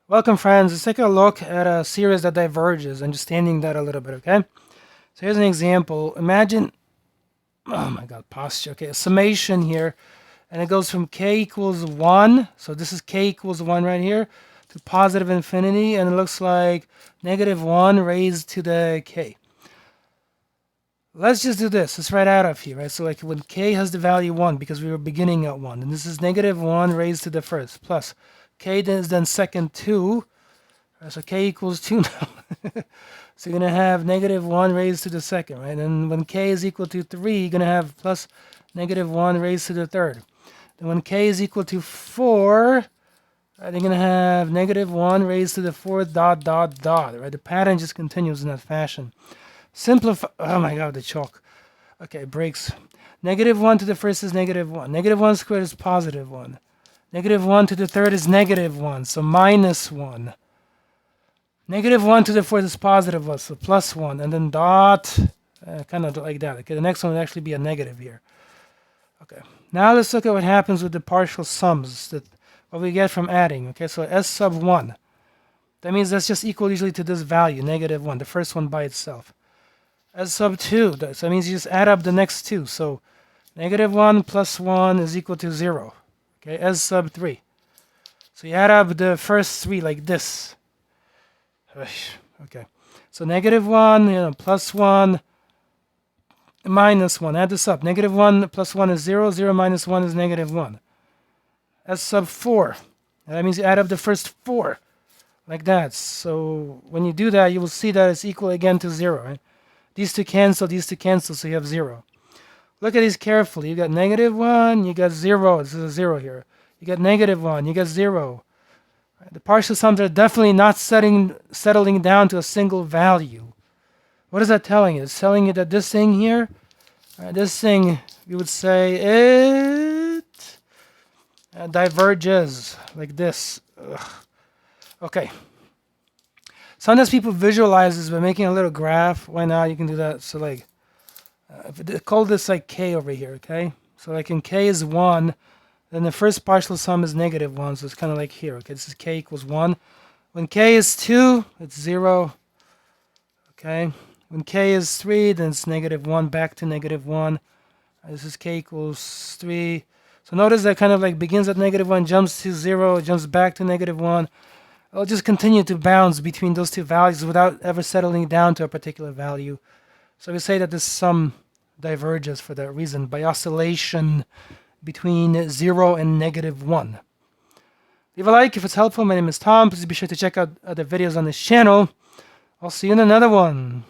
Welcome, friends. Let's take a look at a series that diverges, understanding that a little bit, okay? So here's an example. Imagine, oh my god, posture. Okay, a summation here, and it goes from k equals 1, so this is k equals 1 right here, to positive infinity, and it looks like negative 1 raised to the k. Let's just do this. Let's write out of here, right? So like when k has the value 1, because we were beginning at 1, and this is negative 1 raised to the first, plus k is then second 2, so k equals 2 now. So you're going to have negative 1 raised to the second, right? And when k is equal to 3, you're going to have plus negative 1 raised to the third. Then when k is equal to 4, right, you're going to have negative 1 raised to the fourth dot, dot, dot, right? The pattern just continues in that fashion. Simplify, oh my god, the chalk. Okay, breaks. Negative 1 to the first is negative 1. Negative 1 squared is positive 1. Negative 1 to the third is negative 1, so minus 1. Negative 1 to the fourth is positive 1, so plus 1, and then dot, kind of like that. Okay, the next one would actually be a negative here. Okay, now let's look at what happens with the partial sums, what we get from adding. Okay, so s sub 1. That means that's just equal usually to this value, negative 1, the first one by itself. S sub 2, so that means you just add up the next two. So negative 1 plus 1 is equal to 0. Okay, S sub 3. So you add up the first three like this. Okay, so negative 1, plus 1, minus 1. Add this up. Negative 1 plus 1 is 0. 0 minus 1 is negative 1. S sub 4. That means you add up the first 4 like that. So when you do that, you will see that it's equal again to 0. Right? These two cancel, so you have 0. Look at these carefully. You got negative 1, you got 0. This is a 0 here. You got negative 1, you got 0. The partial sums are definitely not settling down to a single value. What is that telling you? It's telling you that this thing here, this thing, you would say it diverges like this. Ugh. Okay. Sometimes people visualize this by making a little graph. Why not? You can do that. So like, call this like k over here, okay? So like in k is 1, then the first partial sum is negative 1, so it's kind of like here, okay? This is k equals 1. When k is 2, it's 0, okay? When k is 3, then it's negative 1, back to negative 1. This is k equals 3. So notice that kind of like begins at negative 1, jumps to 0, jumps back to negative 1. It'll just continue to bounce between those two values without ever settling down to a particular value. So we say that this sum diverges for that reason by oscillation between 0 and negative 1. Leave a like if it's helpful. My name is Tom. Please be sure to check out other videos on this channel. I'll see you in another one.